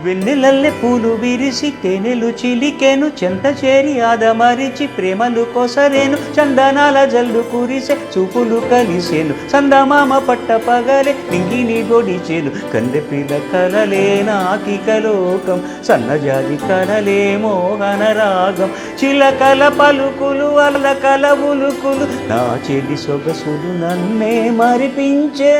వెన్నెలల్లె పూలు విరిసి తేనెలు చిలికెను చెంత చేరి ఆదమరిచి ప్రేమలు కొసరేను చందనాల జల్లు కురిసే చూపులు కలిసేను సందమామ పట్ట పగలే నింగిని గొడిచేను కందె పిల్ల కలలే నాకిక లోకం సన్నజాజి కలలే మోహన రాగం చిలకల పలుకులు అల్లకల ఉలుకులు నా చెలి సొగసులు నన్నే మరిపించే.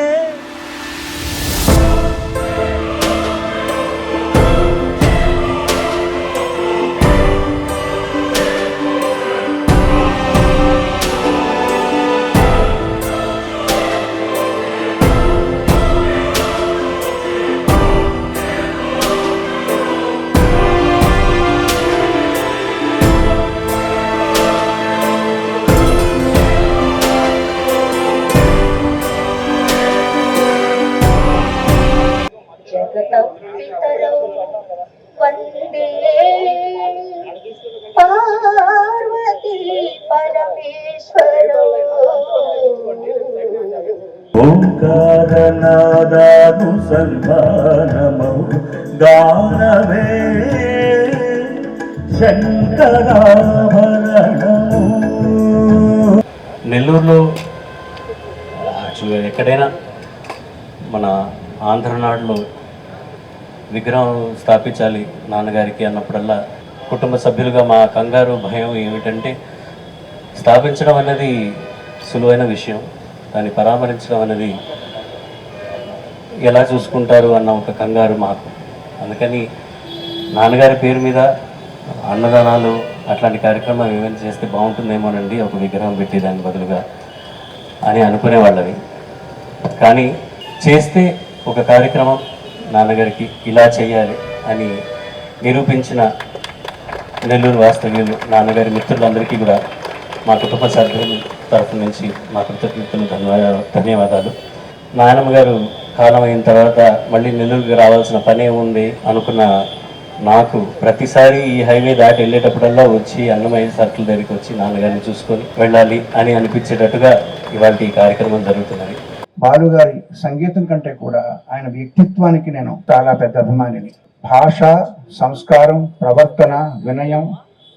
జగతపితరౌ వందే పార్వతీ పరమేశ్వరౌ ఓంకారనాదాను సంధానమౌ గానమే శంకరాభరణము. నెల్లూరులో యాక్చువల్గా ఎక్కడైనా మన ఆంధ్రనాడులో విగ్రహం స్థాపించాలి నాన్నగారికి అన్నప్పుడల్లా కుటుంబ సభ్యులుగా మా కంగారు భయం ఏమిటంటే స్థాపించడం అనేది సులువైన విషయం, దాన్ని పరామర్శించడం అనేది ఎలా చూసుకుంటారు అన్న ఒక కంగారు మాకు. అందుకని నాన్నగారి పేరు మీద అన్నదానాలు అట్లాంటి కార్యక్రమం ఏమైనా చేస్తే బాగుంటుందేమోనండి ఒక విగ్రహం పెట్టి దాని బదులుగా అని అనుకునేవాళ్ళవి. కానీ చేస్తే ఒక కార్యక్రమం నాన్నగారికి ఇలా చేయాలి అని నిరూపించిన నెల్లూరు వాస్తవ్యులు నాన్నగారి మిత్రులందరికీ కూడా మా కుటుంబ సభ్యుల తరఫు నుంచి మా కృతజ్ఞతలు ధన్యవాదాలు. నాయనమ్మ గారు కాలం అయిన తర్వాత మళ్ళీ నెల్లూరుకి రావాల్సిన పని ఉంది అనుకున్న నాకు ప్రతిసారి ఈ హైవే దాటి వెళ్ళేటప్పుడల్లా వచ్చి అన్నమయ్య సర్కిల్ దగ్గరికి వచ్చి నాన్నగారిని చూసుకొని వెళ్ళాలి అని అనిపించేటట్టుగా ఇవాళ ఈ కార్యక్రమం జరుగుతున్నది. బాలుగారి సంగీతం కంటే కూడా ఆయన వ్యక్తిత్వానికి నేను చాలా పెద్ద అభిమానిని. భాష, సంస్కారం, ప్రవర్తన, వినయం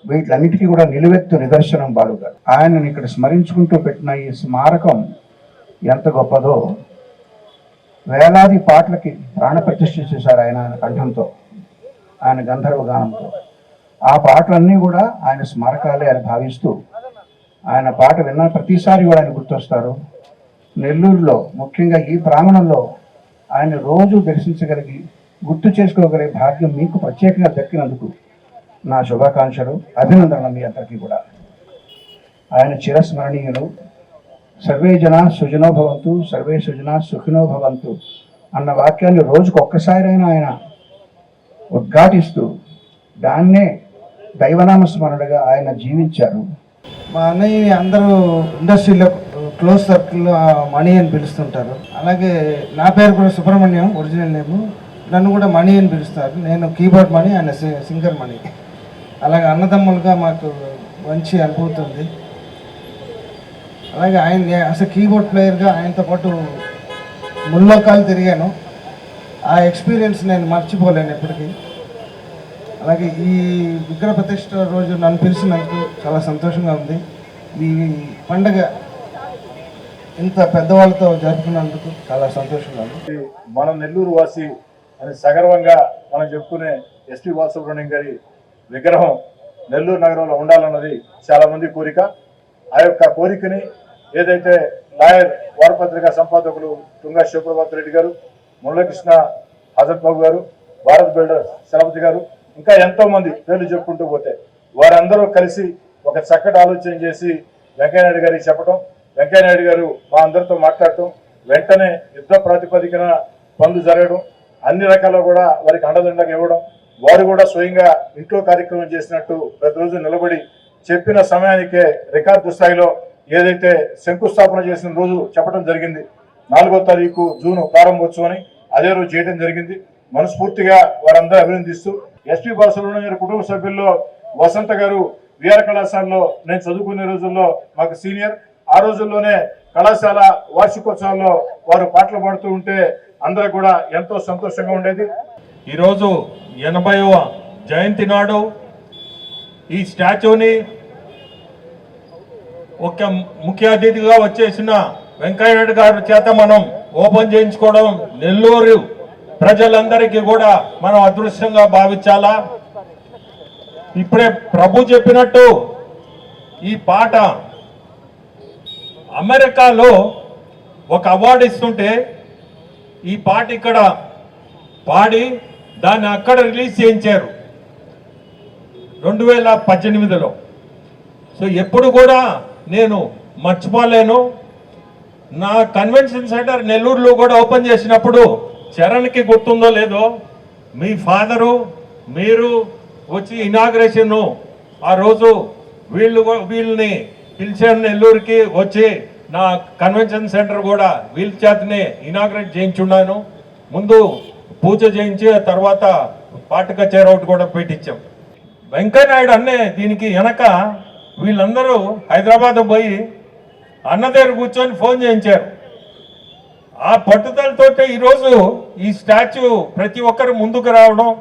వీటిలన్నిటికీ కూడా నిలువెత్తు నిదర్శనం బాలుగారు. ఆయనను ఇక్కడ స్మరించుకుంటూ పెట్టిన ఈ స్మారకం ఎంత గొప్పదో. వేలాది పాటలకి ప్రాణప్రతిష్ఠ చేశారు ఆయన కంఠంతో, ఆయన గంధర్వ గానంతో. ఆ పాటలన్నీ కూడా ఆయన స్మారకాలే అని భావిస్తూ ఆయన పాట విన్న ప్రతిసారి కూడా ఆయన గుర్తొస్తారు. నెల్లూరులో ముఖ్యంగా ఈ ప్రాంగణంలో ఆయన రోజు దర్శించగలిగి గుర్తు చేసుకోగలిగే భాగ్యం మీకు ప్రత్యేకంగా దక్కినందుకు నా శుభాకాంక్షలు, అభినందనలు మీ అందరికీ కూడా. ఆయన చిరస్మరణీయులు. సర్వే జనా సుజనో భవంతు, సర్వే సుజనా సుఖినో భవంతు అన్న వాక్యాన్ని రోజుకు ఒక్కసారైనా ఆయన ఉద్ఘాటిస్తూ దాన్నే దైవనామ స్మరణగా ఆయన జీవించారు. మా అన్నయ్య అందరూ ఇండస్ట్రీలో క్లోజ్ సర్కిల్లో మణి అని పిలుస్తుంటారు. అలాగే నా పేరు కూడా సుబ్రహ్మణ్యం, ఒరిజినల్ నేము. నన్ను కూడా మణి అని పిలుస్తారు. నేను కీబోర్డ్ మణి, ఆయన సింగర్ మణి. అలాగే అన్నదమ్ములుగా మాకు మంచి అనుభూతి ఉంది. అలాగే ఆయన అసలు కీబోర్డ్ ప్లేయర్గా ఆయనతో పాటు ముల్లోకాలు తిరిగాను. ఆ ఎక్స్పీరియన్స్ నేను మర్చిపోలేను ఎప్పటికీ. అలాగే ఈ విగ్రహ ప్రతిష్ఠ రోజు నన్ను పిలిచినందుకు చాలా సంతోషంగా ఉంది. ఈ పండగ ఇంత పెద్దవాళ్ళతో జరుపుకున్నందుకు చాలా సంతోషంగా ఉంది. మనం నెల్లూరు వాసి అని సగర్వంగా మనం చెప్పుకునే ఎస్పి బాలసుబ్రహ్మణ్యం గారి విగ్రహం నెల్లూరు నగరంలో ఉండాలన్నది చాలా మంది కోరిక. ఆ యొక్క కోరికని ఏదైతే లాయర్ వారపత్రిక సంపాదకులు తుంగా శివప్రభాత్ రెడ్డి గారు, మురళకృష్ణ హజరత్ బాబు గారు, భారత్ బిల్డర్ చలపతి గారు, ఇంకా ఎంతో మంది పేర్లు చెప్పుకుంటూ పోతే వారందరూ కలిసి ఒక చక్కటి ఆలోచన చేసి వెంకయ్యనాయుడు గారికి చెప్పడం, వెంకయ్యనాయుడు గారు మా అందరితో మాట్లాడటం, వెంటనే యుద్ధ ప్రాతిపదికన పనులు జరగడం, అన్ని రకాల కూడా వారికి అండదండగా ఇవ్వడం, వారు కూడా స్వయంగా ఇంట్లో కార్యక్రమం చేసినట్టు ప్రతిరోజు నిలబడి చెప్పిన సమయానికే రికార్డు స్థాయిలో ఏదైతే శంకుస్థాపన చేసిన రోజు చెప్పడం జరిగింది. 4వ తారీఖు జూన్ ప్రారంభోత్సవం అదే రోజు చేయడం జరిగింది. మనస్ఫూర్తిగా వారందరూ అభినందిస్తూ ఎస్పి బాలసుబ్రహ్మణ్యం గారి కుటుంబ సభ్యుల్లో వసంత గారు విఆర్ కళాశాలలో నేను చదువుకునే రోజుల్లో మాకు సీనియర్. ఆ రోజుల్లోనే కళాశాల వార్షికోత్సవాల్లో వారు పాటలు పాడుతూ ఉంటే అందరూ కూడా ఎంతో సంతోషంగా ఉండేది. ఈరోజు 80వ జయంతి నాడు ఈ స్టాచ్యూని ఒక ముఖ్య అతిథిగా వచ్చేసిన వెంకయ్య నాయుడు గారి చేత మనం ఓపెన్ చేయించుకోవడం నెల్లూరు ప్రజలందరికీ కూడా మనం అదృష్టంగా భావించాలా. ఇప్పుడే ప్రభు చెప్పినట్టు ఈ పాట అమెరికాలో ఒక అవార్డు ఇస్తుంటే ఈ పాట ఇక్కడ పాడి దాన్ని అక్కడ రిలీజ్ చేయించారు 2018లో. సో ఎప్పుడు కూడా నేను మర్చిపోలేను. నా కన్వెన్షన్ సెంటర్ నెల్లూరులో కూడా ఓపెన్ చేసినప్పుడు చరణ్కి గుర్తుందో లేదో, మీ ఫాదరు మీరు వచ్చి ఇనాగ్రేషన్ ఆ రోజు వీళ్ళని పిలిచాను నెల్లూరుకి వచ్చి నా కన్వెన్షన్ సెంటర్ కూడా వీళ్ళ చేతనే ఇనాగ్రేట్ చేయించున్నాను. ముందు పూజ చేయించి ఆ తర్వాత పాట కచేరీ ఒకటి కూడా పెట్టించాం. వెంకయ్యనాయుడు అన్నే దీనికి వెనక వీళ్ళందరూ హైదరాబాద్ పోయి అన్న దగ్గర కూర్చొని ఫోన్ చేయించారు. ఆ పట్టుదలతోటే ఈరోజు ఈ స్టాచ్యూ ప్రతి ఒక్కరు ముందుకు రావడం,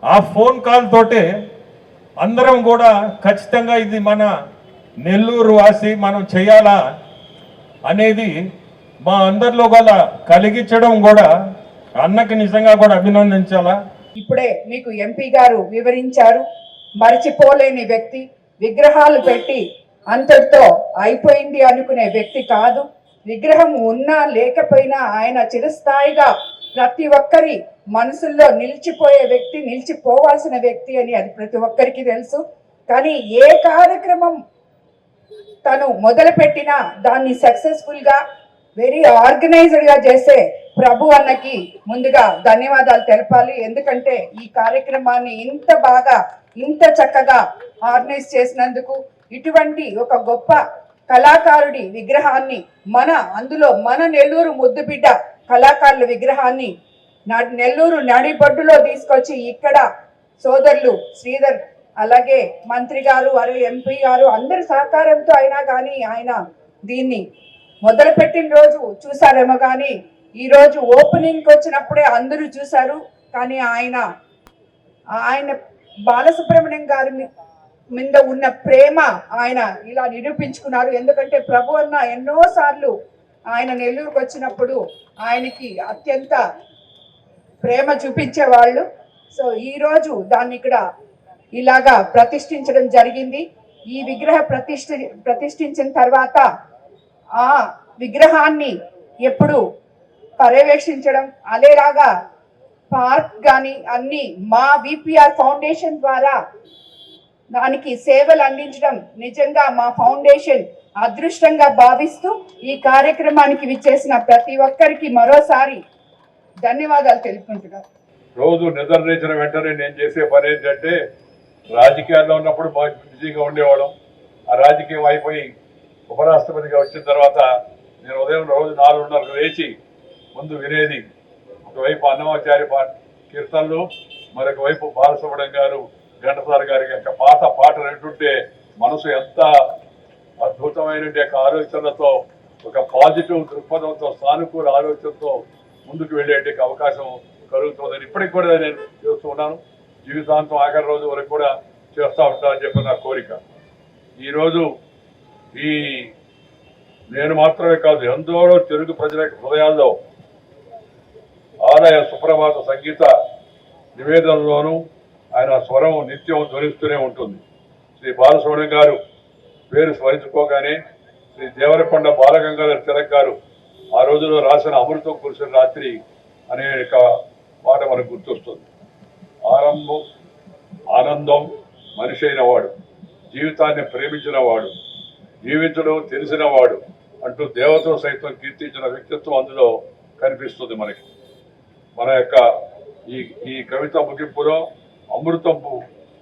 ఆ ఫోన్ కాల్ తోటే అందరం కూడా ఖచ్చితంగా ఇది మన నెల్లూరు వాసి మనం చేయాలా అనేది మా అందరిలో కూడా కలిగించడం కూడా అన్నకి నిజంగా కూడా అభినందించాలా. ఇప్పుడే మీకు ఎంపీ గారు వివరించారు. మర్చిపోలేని వ్యక్తి, విగ్రహాలు పెట్టి అంతటితో అయిపోయింది అనుకునే వ్యక్తి కాదు. విగ్రహం ఉన్నా లేకపోయినా ఆయన చిరస్థాయిగా ప్రతి ఒక్కరి మనసుల్లో నిలిచిపోయే వ్యక్తి, నిలిచిపోవాల్సిన వ్యక్తి అని అది ప్రతి ఒక్కరికి తెలుసు. కానీ ఏ కార్యక్రమం తను మొదలుపెట్టినా దాన్ని సక్సెస్ఫుల్గా వెరీ ఆర్గనైజ్డ్గా చేసే ప్రభు అన్నకి ముందుగా ధన్యవాదాలు తెలపాలి. ఎందుకంటే ఈ కార్యక్రమాన్ని ఇంత బాగా ఇంత చక్కగా ఆర్గనైజ్ చేసినందుకు, ఇటువంటి ఒక గొప్ప కళాకారుడి విగ్రహాన్ని అందులో మన నెల్లూరు ముద్దుబిడ్డ కళాకారుల విగ్రహాన్ని నెల్లూరు నడిబొడ్డులో తీసుకొచ్చి ఇక్కడ సోదరులు శ్రీధర్ అలాగే మంత్రి గారు ఎంపీ గారు అందరి సహకారంతో అయినా కానీ ఆయన దీన్ని మొదలుపెట్టిన రోజు చూసారేమో కానీ ఈరోజు ఓపెనింగ్కి వచ్చినప్పుడే అందరూ చూశారు. కానీ ఆయన బాలసుబ్రహ్మణ్యం గారి మీద ఉన్న ప్రేమ ఆయన ఇలా నిరూపించుకున్నారు. ఎందుకంటే ప్రభు అన్న ఎన్నోసార్లు ఆయన నెల్లూరుకు వచ్చినప్పుడు ఆయనకి అత్యంత ప్రేమ చూపించేవాళ్ళు. సో ఈరోజు దాన్ని ఇక్కడ ఇలాగా ప్రతిష్ఠించడం జరిగింది. ఈ విగ్రహ ప్రతిష్ఠించిన తర్వాత ఆ విగ్రహాన్ని ఎప్పుడు పర్యవేక్షించడం, అదేలాగా పార్క్ కానీ అన్ని మా విపిఆర్ ఫౌండేషన్ ద్వారా దానికి సేవలు అందించడం నిజంగా మా ఫౌండేషన్ అదృష్టంగా భావిస్తూ ఈ కార్యక్రమానికి విచ్చేసిన ప్రతి ఒక్కరికి మరోసారి ధన్యవాదాలు తెలుపుకుంటున్నాను. రోజు నిద్రలేచిన వెంటనే నేను చేసే పని ఏంటంటే, రాజకీయాల్లో ఉన్నప్పుడు బాగా బిజీగా ఉండేవాళ్ళం. ఆ రాజకీయం అయిపోయి ఉపరాష్ట్రపతిగా వచ్చిన తర్వాత నేను ఉదయం రోజు 4:30 లేచి ముందు వినేది ఒకవైపు అన్నమాచార్య కీర్తనలు, మరొక వైపు బాలసుబ్రహ్మణ్యం గారు ఘంటసాల గారి యొక్క పాత పాటలు వింటుంటే మనసు ఎంత అద్భుతమైన ఆలోచనలతో, ఒక పాజిటివ్ దృక్పథంతో, సానుకూల ఆలోచనతో ముందుకు వెళ్ళేటి అవకాశం కలుగుతుందని ఇప్పటికి కూడా నేను చేస్తూ ఉన్నాను. జీవితాంతం ఆఖరి రోజు వరకు కూడా చేస్తూ ఉంటానని చెప్పి నా కోరిక. ఈరోజు నేను మాత్రమే కాదు, ఎందరో తెలుగు ప్రజల హృదయాల్లో ఆలయ సుప్రభాత సంగీత నివేదనలోనూ ఆయన స్వరం నిత్యం ధ్వనిస్తూనే ఉంటుంది. శ్రీ బాలసుబ్రహ్మణ్యం గారు పేరు స్మరించుకోగానే శ్రీ దేవరకొండ బాలగంగాధర తిలక్ గారు ఆ రోజులో రాసిన అమృతం కురిసిన రాత్రి అనే మాట మనకు గుర్తొస్తుంది. ఆరంభం ఆనందం మనిషి అయిన వాడు, జీవితాన్ని ప్రేమించిన వాడు, జీవించడం తెలిసిన వాడు అంటూ దేవతలు సైతం కీర్తించిన వ్యక్తిత్వం అందులో కనిపిస్తుంది మనకి. మన యొక్క ఈ కవిత ముగింపులో అమృతంపు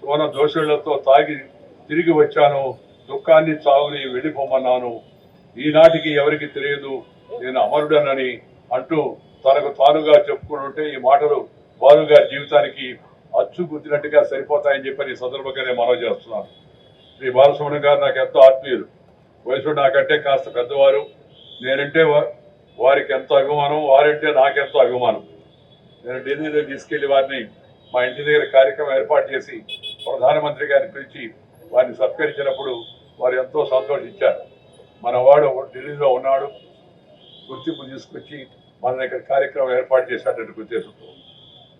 సోన దోషులతో తాగి తిరిగి వచ్చాను, దుఃఖాన్ని చావుని వెళ్ళిపోమన్నాను, ఈనాటికి ఎవరికి తెలియదు నేను అమరుడనని అంటూ తనకు తానుగా చెప్పుకుంటుంటే ఈ మాటలు బాలుగారి జీవితానికి అచ్చు గుద్దినట్టుగా సరిపోతాయని చెప్పని ఈ సందర్భంగా నేను మనవి చేస్తున్నాను. శ్రీ బాలసుబ్రహ్మణ్యం గారు నాకు ఎంతో ఆత్మీయులు, వయసు నాకంటే కాస్త పెద్దవారు. నేనంటే వారికి ఎంతో అభిమానం, వారంటే నాకెంతో అభిమానం. నేను ఢిల్లీలో తీసుకెళ్లి వారిని మా ఇంటి దగ్గర కార్యక్రమం ఏర్పాటు చేసి ప్రధానమంత్రి గారిని పిలిచి వారిని సత్కరించినప్పుడు వారు ఎంతో సంతోషించారు. మన వాడు ఢిల్లీలో ఉన్నాడు, గుర్తింపు తీసుకొచ్చి మన దగ్గర కార్యక్రమం ఏర్పాటు చేసినటువంటి ఉద్దేశంతో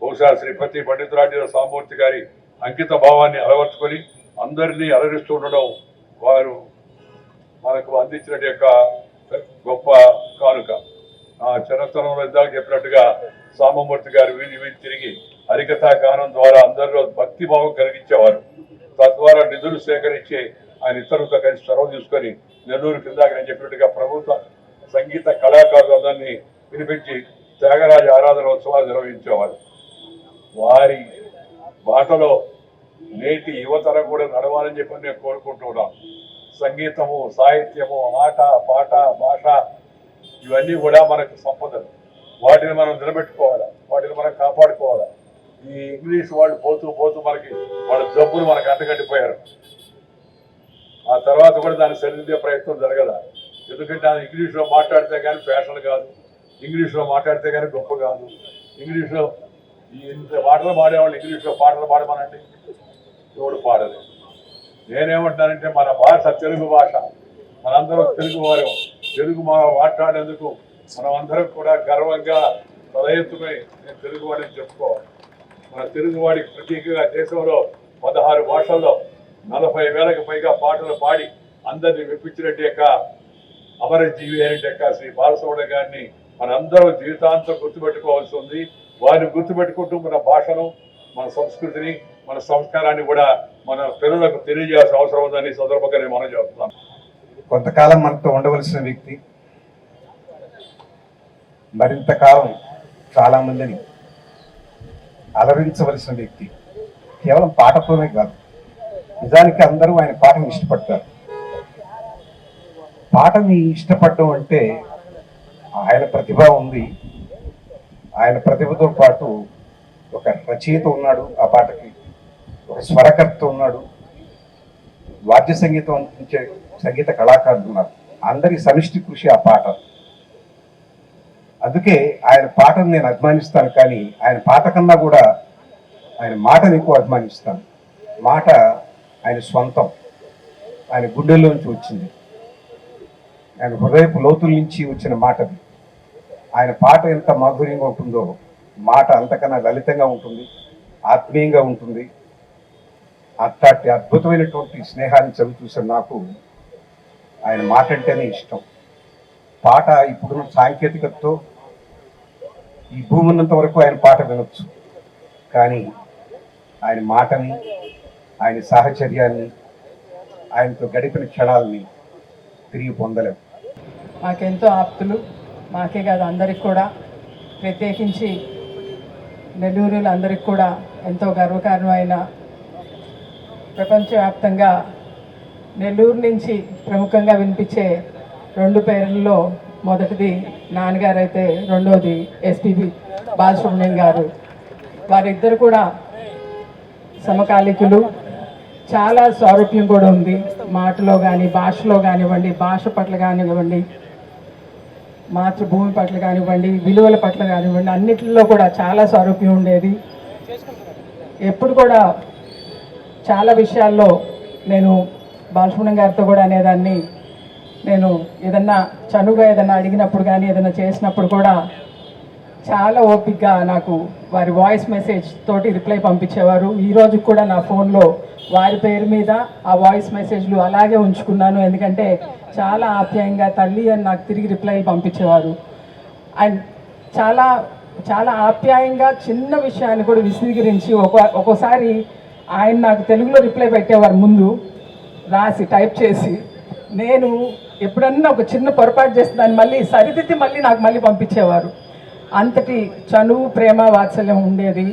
బహుశా శ్రీపతి పండితురాజు సామూర్తి గారి అంకిత భావాన్ని అలవర్చుకొని అందరినీ అలరిస్తూ ఉండడం వారు మనకు అందించిన యొక్క గొప్ప కానుక. ఆ చిన్నతనంలో ఇందాక చెప్పినట్టుగా సామమూర్తి గారు వీధి వీధి తిరిగి హరికథా గానం ద్వారా అందరిలో భక్తి భావం కలిగించేవారు. తద్వారా నిధులు సేకరించి ఆయన ఇతరులతో కలిసి చొరవ తీసుకొని నెల్లూరు కిందాక నేను చెప్పినట్టుగా ప్రభుత్వ సంగీత కళాకారులందరినీ పిలిపించి త్యాగరాజ ఆరాధన ఉత్సవాలు నిర్వహించేవారు. వారి బాటలో నేటి యువతరం కూడా నడవాలని చెప్పి నేను కోరుకుంటున్నాను. సంగీతము, సాహిత్యము, ఆట, పాట, భాష ఇవన్నీ కూడా మనకు సంపదలు. వాటిని మనం నిలబెట్టుకోవాలి, వాటిని మనం కాపాడుకోవాలి. ఈ ఇంగ్లీష్ వాళ్ళు పోతూ పోతూ మనకి వాళ్ళ జబ్బులు మనకు అంటగట్టిపోయారు. ఆ తర్వాత కూడా దాన్ని సరిదిద్దే ప్రయత్నం జరగదా. ఎందుకంటే అది ఇంగ్లీష్లో మాట్లాడితే కానీ ఫ్యాషన్ కాదు, ఇంగ్లీష్లో మాట్లాడితే కానీ గొప్ప కాదు. ఇంగ్లీష్లో ఇంత పాటలు పాడేవాళ్ళు ఇంగ్లీష్లో పాటలు పాడమనండి, ఎవడు పాడలేదు. నేనేమంటున్నానంటే మన భాష తెలుగు భాష, మనందరం తెలుగు వారు, తెలుగు మాట్లాడేందుకు మనం అందరం కూడా గర్వంగా తల ఎత్తుకుని నేను తెలుగువాడిని చెప్పుకోవాలి. మన తెలుగువాడికి ప్రత్యేకంగా దేశంలో 16 భాషల్లో 40,000కు పైగా పాటలు పాడి అందరినీ మెప్పించినట్టు యొక్క అమరజీవి అయినట్టు శ్రీ బాలసుబ్రహ్మణ్యం గారిని మనందరం జీవితాంతం గుర్తుపెట్టుకోవాల్సి ఉంది. వారిని గుర్తుపెట్టుకుంటూ మన భాషను, మన సంస్కృతిని, మన సంస్కారాన్ని కూడా మన పిల్లలకు తెలియజేయాల్సిన అవసరం ఉందని సందర్భంగా నేను మనం చెప్తున్నాను. కొంతకాలం మనతో ఉండవలసిన వ్యక్తి మరింత కాలం చాలా మందిని అలరించవలసిన వ్యక్తి. కేవలం పాటతోనే కాదు, నిజానికి అందరూ ఆయన పాటని ఇష్టపడతారు. పాటని ఇష్టపడడం అంటే ఆయన ప్రతిభ ఉంది. ఆయన ప్రతిభతో పాటు ఒక రచయిత ఉన్నాడు, ఆ పాటకి ఒక స్వరకర్త ఉన్నాడు, వాద్య సంగీతం అందించే సంగీత కళాకారులు ఉన్నారు. అందరి సమిష్టి కృషి ఆ పాట. అందుకే ఆయన పాటను నేను అభిమానిస్తాను, కానీ ఆయన పాట కన్నా కూడా ఆయన మాటను ఎక్కువ అభిమానిస్తాను. మాట ఆయన సొంతం, ఆయన గుండెల్లోంచి వచ్చింది, ఆయన హృదయపు లోతుల నుంచి వచ్చిన మాటది. ఆయన పాట ఎంత మాధుర్యంగా ఉంటుందో మాట అంతకన్నా లలితంగా ఉంటుంది, ఆత్మీయంగా ఉంటుంది. అట్లాంటి అద్భుతమైనటువంటి స్నేహాన్ని చవి చూసిన నాకు ఆయన మాట అంటేనే ఇష్టం. పాట ఇప్పుడున్న సాంకేతికతతో ఈ భూమి ఉన్నంత వరకు ఆయన పాట వినొచ్చు, కానీ ఆయన మాటని, ఆయన సాహచర్యాన్ని, ఆయనతో గడిపిన క్షణాలని తిరిగి పొందలేము. మాకెంతో ఆప్తులు, మాకే కాదు అందరికి కూడా, ప్రత్యేకించి నెల్లూరులందరికీ కూడా ఎంతో గర్వకారణమైన, ప్రపంచవ్యాప్తంగా నెల్లూరు నుంచి ప్రముఖంగా వినిపించే 2 పేర్లలో మొదటిది నాన్నగారు అయితే రెండోది ఎస్పీబీ బాలసుబ్రహ్మణ్యం గారు. వారిద్దరు కూడా సమకాలికులు. చాలా సారూప్యం కూడా ఉంది మాటలో కానీ, భాషలో కానివ్వండి, భాష పట్ల కానివ్వండి, మాతృభూమి పట్ల కానివ్వండి, విలువల పట్ల కానివ్వండి, అన్నిటిలో కూడా చాలా సారూప్యం ఉండేది. ఎప్పుడు కూడా చాలా విషయాల్లో నేను బాలసుబ్రహ్మణ్యం గారితో కూడా అనేదాన్ని, నేను ఏదన్నా చనువుగా ఏదన్నా అడిగినప్పుడు కానీ ఏదైనా చేసినప్పుడు కూడా చాలా ఓపికగా నాకు వారి వాయిస్ మెసేజ్ తోటి రిప్లై పంపించేవారు. ఈరోజు కూడా నా ఫోన్లో వారి పేరు మీద ఆ వాయిస్ మెసేజ్లు అలాగే ఉంచుకున్నాను, ఎందుకంటే చాలా ఆప్యాయంగా తల్లి అని నాకు తిరిగి రిప్లైలు పంపించేవారు. అండ్ చాలా చాలా ఆప్యాయంగా చిన్న విషయాన్ని కూడా విశదీకరించి ఒక్కోసారి ఆయన నాకు తెలుగులో రిప్లై పెట్టేవారు, ముందు రాసి టైప్ చేసి. నేను ఎప్పుడన్నా ఒక చిన్న పొరపాటు చేస్తే దాన్ని మళ్ళీ సరిదిద్ది నాకు పంపించేవారు. అంతటి చనువు, ప్రేమ, వాత్సల్యం ఉండేది.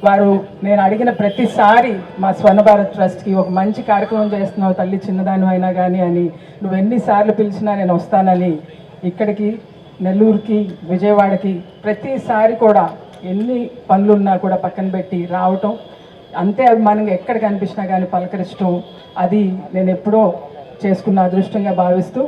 వారు నేను అడిగిన ప్రతిసారి మా స్వర్ణ భారత్ ట్రస్ట్కి ఒక మంచి కార్యక్రమం చేస్తున్నావు తల్లి, చిన్నదాని అయినా కానీ అని, నువ్వు ఎన్నిసార్లు పిలిచినా నేను వస్తానని ఇక్కడికి, నెల్లూరుకి, విజయవాడకి ప్రతిసారి కూడా ఎన్ని పనులున్నా కూడా పక్కన పెట్టి రావటం, అంతే అభిమానంగా ఎక్కడ కనిపించినా కానీ పలకరించడం, అది నేను ఎప్పుడో చేసుకున్న అదృష్టంగా భావిస్తూ